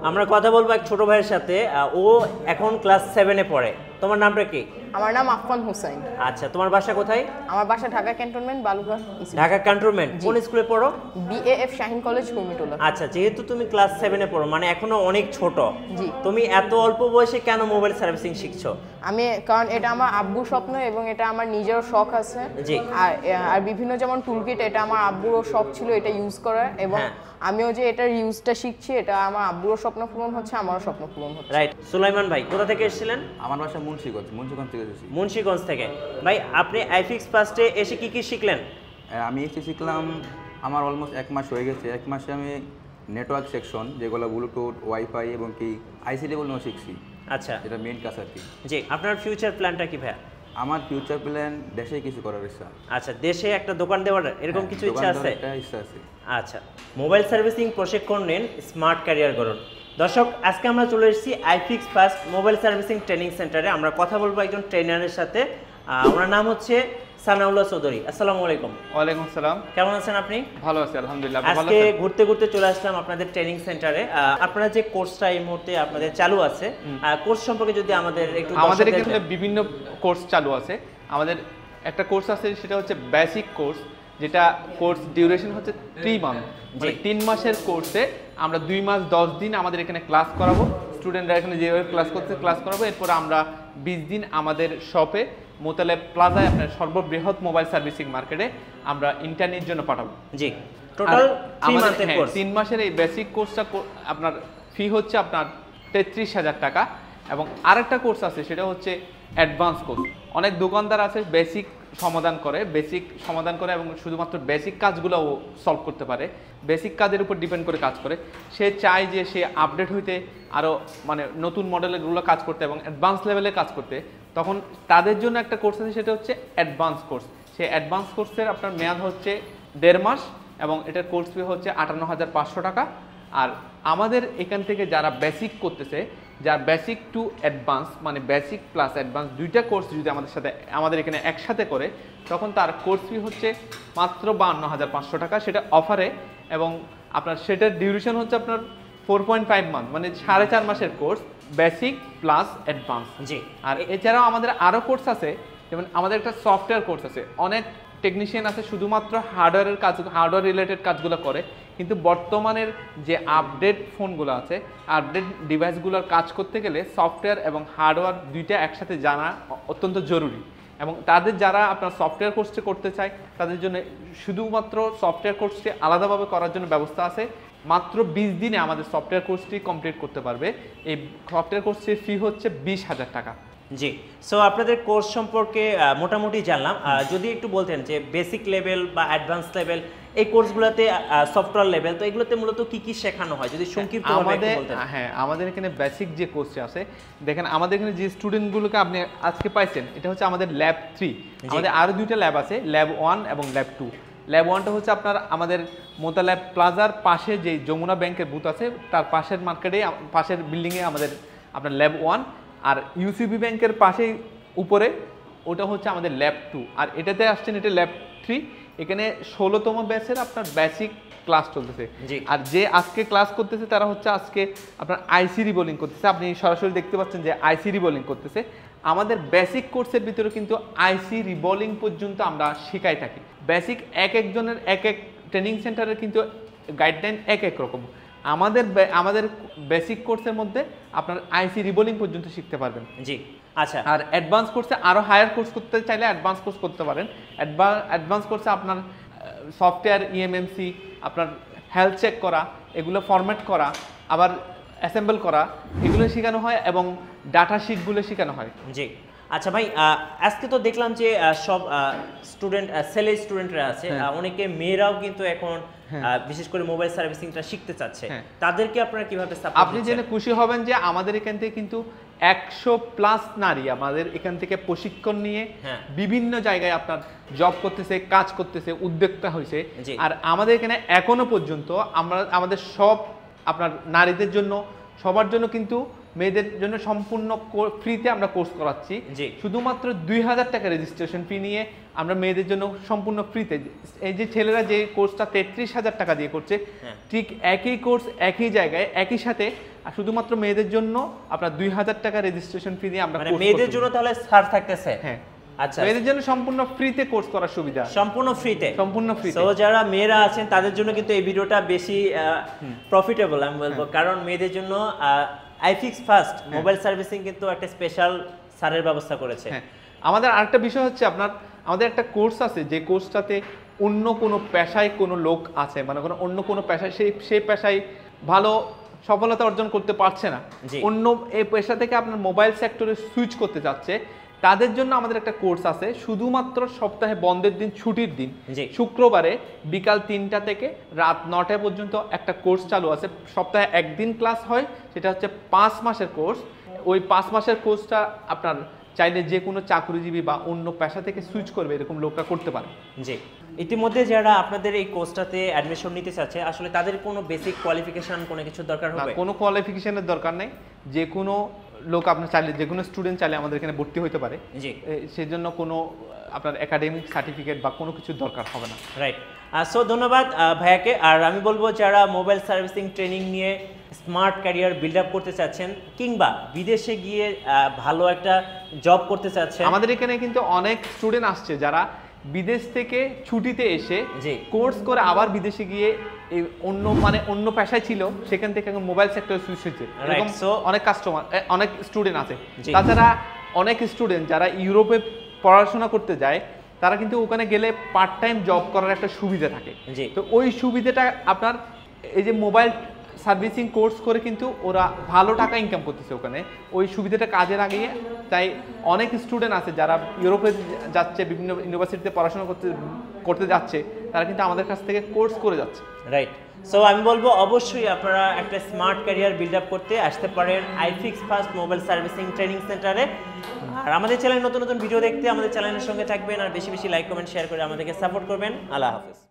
আমরা কথা বলবো এক ছোট ভাইয়ের সাথে। ও এখন ক্লাস 7 এ পড়ে। তোমার নামটা কি? আমার নাম আফফান হোসেন। আচ্ছা, তোমার বাসা কোথায়? আমার বাসা ঢাকা ক্যান্টনমেন্ট বালুরঘাট। ঢাকা ক্যান্টনমেন্ট। কোন স্কুলে পড়ো? BAF Shaheen college Kurmitola. আচ্ছা, যেহেতু তুমি ক্লাস 7 এ পড়ো মানে এখনো অনেক ছোট, জি। তুমি এত অল্প বয়সে কেন মোবাইল সার্ভিসিং শিখছো? কারণ এটা আমার আব্বুর স্বপ্ন এবং এটা আমার নিজেরও শখ আছে। জি। আর বিভিন্ন যেমন টুলকিট, এটা আমার আব্বুরও শখ ছিল এটা ইউজ করার, এবং আমিও যে এটার ইউজটা শিখছি, এটা আমার আব্বুরও স্বপ্ন পূরণ হচ্ছে, আমারও স্বপ্ন পূরণ হচ্ছে। রাইট। সুলাইমান ভাই কোথা থেকে এসেছিলেন? আমার বাসা মুন্সিগঞ্জ থেকে এসেছি। মুন্সিগঞ্জ থেকে। ভাই আপনি আইফিক্স ফার্স্টে এসে কি কি শিখলেন? আমি এসে শিখলাম, আমার অলমোস্ট 1 মাস হয়ে গেছে। 1 মাসে আমি নেটওয়ার্ক সেকশন, যেগুলো ব্লুটুথ, ওয়াইফাই এবং কি আইসি লেভেল নিয়েও শিখছি। আচ্ছা, এটা মেইন কাজ আর কি। জি। আপনার ফিউচার প্ল্যানটা কি ভাইয়া? আমার ফিউচার প্ল্যান দেশে কিছু করার ইচ্ছা। আচ্ছা, দেশে একটা দোকান দেওয়ার এরকম কিছু ইচ্ছা আছে? ইচ্ছা আছে। আচ্ছা, মোবাইল সার্ভিসিং প্রশিক্ষণ নেন, স্মার্ট ক্যারিয়ার গড়ুন। দর্শক, আজকে আমরা চলে এসেছি iFix first mobile servicing training সেন্টারে। আমরা কথা বলবো একজন ট্রেনারের সাথে। ওনার নাম হচ্ছে সানাউল্লাহ চৌধুরী। আসসালামু আলাইকুম। ওয়ালাইকুম আসসালাম। কেমন আছেন আপনি? ভালো আছি আলহামদুলিল্লাহ। আজকে ঘুরতে ঘুরতে চলে আসলাম আপনাদের ট্রেনিং সেন্টারে। আপনারা যে কোর্সটা এই মুহূর্তে আপনাদের চালু আছে, কোর্স সম্পর্কে যদি আমাদের একটু। আমাদের এখানে বিভিন্ন কোর্স চালু আছে। আমাদের একটা কোর্স আছে, সেটা হচ্ছে বেসিক কোর্স, যেটা কোর্স ডিউরেশন হচ্ছে 3 মান্থ, মানে 3 মাসের কোর্সে আমরা 2 মাস 10 দিন আমাদের এখানে ক্লাস করাবো। স্টুডেন্টরা এখানে যেভাবে ক্লাস করাবো, এরপর আমরা 20 দিন আমাদের শপে মোতালেব প্লাজায় আপনার সর্ববৃহৎ মোবাইল সার্ভিসিং মার্কেটে আমরা ইন্টারনেটের জন্য পাঠাবো। জি। টোটাল 3 মাসের কোর্স। 3 মাসের এই বেসিক কোর্সটা আপনার ফি হচ্ছে আপনার 33,000 টাকা। এবং আরেকটা কোর্স আছে, সেটা হচ্ছে অ্যাডভান্স কোর্স। অনেক দোকানদার আছে বেসিক সমাধান করে এবং শুধুমাত্র বেসিক কাজগুলো সলভ করতে পারে, বেসিক কাজের উপর ডিপেন্ড করে কাজ করে। সে চায় যে সে আপডেট হইতে, আরও মানে নতুন মডেলেরগুলো কাজ করতে এবং অ্যাডভান্স লেভেলে কাজ করতে। তখন তাদের জন্য একটা কোর্স আছে, সেটা হচ্ছে অ্যাডভান্স কোর্স। সেই অ্যাডভান্স কোর্সের আপনার মেয়াদ হচ্ছে 1.5 মাস এবং এটার কোর্স ফি হচ্ছে 58,500 টাকা। আর আমাদের এখান থেকে যারা বেসিক করতেছে, যার বেসিক টু অ্যাডভান্স, মানে বেসিক প্লাস অ্যাডভান্স দুইটা কোর্স যদি আমাদের এখানে একসাথে করে, তখন তার কোর্স ফি হচ্ছে মাত্র 52,500 টাকা, সেটা অফারে। এবং আপনার সেটার ডিউরেশন হচ্ছে আপনার 4.5 মান্থ, মানে 4.5 মাসের কোর্স, বেসিক প্লাস অ্যাডভান্স। জি। আর এছাড়াও আমাদের আরও কোর্স আছে, যেমন আমাদের একটা সফটওয়্যার কোর্স আছে। অনেক টেকনিশিয়ান আছে শুধুমাত্র হার্ডওয়্যার রিলেটেড কাজগুলো করে, কিন্তু বর্তমানের যে আপডেট ফোনগুলো আছে, আপডেট ডিভাইসগুলোর কাজ করতে গেলে সফটওয়্যার এবং হার্ডওয়্যার দুইটা একসাথে জানা অত্যন্ত জরুরি। এবং যারা আপনার সফটওয়্যার কোর্সটি করতে চায়, তাদের জন্য শুধুমাত্র সফটওয়্যার কোর্সটি আলাদাভাবে করার জন্য ব্যবস্থা আছে। মাত্র 20 দিনে আমাদের সফটওয়্যার কোর্সটি কমপ্লিট করতে পারবে। এই সফটওয়্যার কোর্সটির ফি হচ্ছে 20,000 টাকা। জি। সো আপনাদের কোর্স সম্পর্কে মোটামুটি জানলাম। যদি একটু বলতেন যে বেসিক লেভেল বা অ্যাডভান্স লেভেল এই কোর্সগুলোতে, সফটওয়্যার লেভেল, তো এগুলোতে মূলত কি কি শেখানো হয় যদি সংক্ষিপ্তভাবে একটু বলতেন? হ্যাঁ, আমাদের এখানে বেসিক যে কোর্সটি আছে, দেখেন আমাদের এখানে যে স্টুডেন্টগুলোকে আপনি আজকে পাইছেন, এটা হচ্ছে আমাদের ল্যাব 3। আমাদের আরও 2টা ল্যাব আছে, ল্যাব 1 এবং ল্যাব 2। ল্যাব 1টা হচ্ছে আপনার আমাদের মোতালেব প্লাজার পাশে যে যমুনা ব্যাংকের বুথ আছে, তার পাশের মার্কেটে, পাশের বিল্ডিংয়ে আমাদের আপনার ল্যাব 1। আর ইউসিবি ব্যাংকের পাশেই উপরে ওটা হচ্ছে আমাদের ল্যাব 2। আর এটাতে আসছেন, এটা ল্যাব 3। এখানে 16তম ব্যাচের আপনার বেসিক ক্লাস চলতেছে। আর যে আজকে ক্লাস করতেছে, তারা হচ্ছে আজকে আপনার আইসি রিবোলিং করতেছে। আপনি সরাসরি দেখতে পাচ্ছেন যে আইসি রিবোলিং করতেছে। আমাদের বেসিক কোর্সের ভিতরে কিন্তু আইসি রিবোলিং পর্যন্ত আমরা শেখাই থাকি। বেসিক একজনের এক ট্রেনিং সেন্টারের কিন্তু গাইডলাইন এক রকম। আমাদের বেসিক কোর্সের মধ্যে আপনার আইসি রিবোলিং পর্যন্ত শিখতে পারবেন। জি। আচ্ছা। আর অ্যাডভান্স কোর্সে আরও হায়ার কোর্স করতে চাইলে অ্যাডভান্স কোর্স করতে পারেন। অ্যাডভান্স কোর্সে আপনার সফটওয়্যার ইএমএমসি, আপনার হেলথ চেক করা, এগুলো ফরম্যাট করা, আবার অ্যাসেম্বল করা, এগুলো শেখানো হয় এবং ডাটা শিটগুলো শেখানো হয়। জি। আচ্ছা ভাই, আজকে তো দেখলাম যে সব ছেলে স্টুডেন্টরা আছে, অনেকে মেয়েরাও কিন্তু এখন বিশেষ করে মোবাইল সার্ভিসিংটা শিখতে চাচ্ছে। তাদেরকে আপনারা কিভাবে সাপোর্ট দিচ্ছেন? আপনি জেনে খুশি হবেন যে আমাদের এখান থেকে কিন্তু 100+ নারী আমাদের এখান থেকে প্রশিক্ষণ নিয়ে বিভিন্ন জায়গায় আপনার জব করতেছে, কাজ করতেছে, উদ্যোক্তা হয়েছে। আর আমাদের এখানে এখনো পর্যন্ত আমাদের সব আপনার নারীদের জন্য, সবার জন্য কিন্তু মেয়েদের জন্য সম্পূর্ণ ফ্রিতে আমরা কোর্স করাচ্ছি। জি। শুধুমাত্র 2000 টাকা রেজিস্ট্রেশন ফি নিয়ে আমরা মেয়েদের জন্য সম্পূর্ণ ফ্রিতে, এই যে ছেলেরা যে কোর্সটা 33,000 টাকা দিয়ে করছে, ঠিক একই কোর্স একই জায়গায় একই সাথে শুধুমাত্র মেয়েদের জন্য আপনার 2000 টাকা রেজিস্ট্রেশন ফি দিয়ে আমরা মানে কোর্স মেয়েদের জন্য তাহলে ছাড় থাকতেছে? হ্যাঁ, আচ্ছা, মেয়েদের জন্য সম্পূর্ণ ফ্রিতে কোর্স করার সুবিধা, সম্পূর্ণ ফ্রিতে। সম্পূর্ণ ফ্রিতে। তো যারা মেয়েরা আছেন তাদের জন্য কিন্তু এই ভিডিওটা বেশি প্রফিটেবল আমি বলবো, কারণ মেয়েদের জন্য আইফিক্স ফার্স্ট মোবাইল সার্ভিসিং কিন্তু একটা স্পেশাল ছাড়ের ব্যবস্থা করেছে। হ্যাঁ, আমাদের আরেকটা বিষয় হচ্ছে আপনার, আমাদের একটা কোর্স আছে যে কোর্সটাতে অন্য কোনো পেশায় কোনো লোক আছে, মানে কোনো অন্য কোনো পেশায় সেই পেশায় ভালো সফলতা অর্জন করতে পারছে না, জি। অন্য এই পেশা থেকে আপনার মোবাইল সেক্টরে সুইচ করতে যাচ্ছে, তাদের জন্য আমাদের একটা কোর্স আছে শুধুমাত্র সপ্তাহে বন্ধের দিন, ছুটির দিন, জি। শুক্রবারে বিকাল 3টা থেকে রাত 9টা পর্যন্ত একটা কোর্স চালু আছে। সপ্তাহে একদিন ক্লাস হয়, সেটা হচ্ছে 5 মাসের কোর্স। ওই 5 মাসের কোর্সটা আপনার চাইলে যে কোনো চাকরিজীবী বা অন্য পেশা থেকে সুইচ করবে এরকম লোকরা করতে পারে। জি, ইতিমধ্যে যারা আপনাদের এই কোর্সটাতে অ্যাডমিশন নিতে চাচ্ছে আসলে তাদের কোনো বেসিক কোয়ালিফিকেশন কোনো কিছু দরকার না, হবে? কোনো কোয়ালিফিকেশনের দরকার নেই, যে কোনো লোক আপনার চাইলে, যে কোনো স্টুডেন্ট চাইলে আমাদের এখানে ভর্তি হতে পারে। জি। সেজন্য কোনো আপনার একাডেমিক সার্টিফিকেট বা কোনো কিছু দরকার হবে না। রাইট। সো ধন্যবাদ ভাইয়াকে। আর আমি বলবো যারা মোবাইল সার্ভিসিং ট্রেনিং নিয়ে স্মার্ট ক্যারিয়ার বিল্ড আপ করতে চাচ্ছেন কিংবা বিদেশে গিয়ে ভালো একটা জব করতে চাচ্ছেন, আমাদের এখানে কিন্তু অনেক স্টুডেন্ট আসছে যারা বিদেশ থেকে ছুটিতে এসে জি। কোর্স করে আবার বিদেশে গিয়ে এই অন্য পেশায় ছিল, সেখান থেকে এখন মোবাইল সেক্টরে সুইচ হয়েছে। এরকম অনেক কাস্টমার, অনেক স্টুডেন্ট আছে। জি। তাছাড়া অনেক স্টুডেন্ট যারা ইউরোপে পড়াশোনা করতে যায়, তারা কিন্তু ওখানে গেলে পার্ট টাইম জব করার একটা সুবিধা থাকে। জি। তো ওই সুবিধাটা আপনার এই যে মোবাইল সার্ভিসিং কোর্স করে কিন্তু ওরা ভালো টাকা ইনকাম করতেছে ওখানে, ওই সুবিধাটা কাজে লাগিয়ে। তাই অনেক স্টুডেন্ট আছে যারা ইউরোপে যাচ্ছে, বিভিন্ন ইউনিভার্সিটিতে পড়াশোনা করতে যাচ্ছে, তারা কিন্তু আমাদের কাছ থেকে কোর্স করে যাচ্ছে। রাইট। সো আমি বলবো অবশ্যই আপনারা একটা স্মার্ট ক্যারিয়ার বিল্ড আপ করতে আসতে পারেন iFix first mobile servicing training সেন্টারে। আর আমাদের চ্যানেলে নতুন নতুন ভিডিও দেখতে আমাদের চ্যানেলের সঙ্গে থাকবেন, আর বেশি বেশি লাইক কমেন্ট শেয়ার করে আমাদেরকে সাপোর্ট করবেন। আল্লাহ হাফেজ।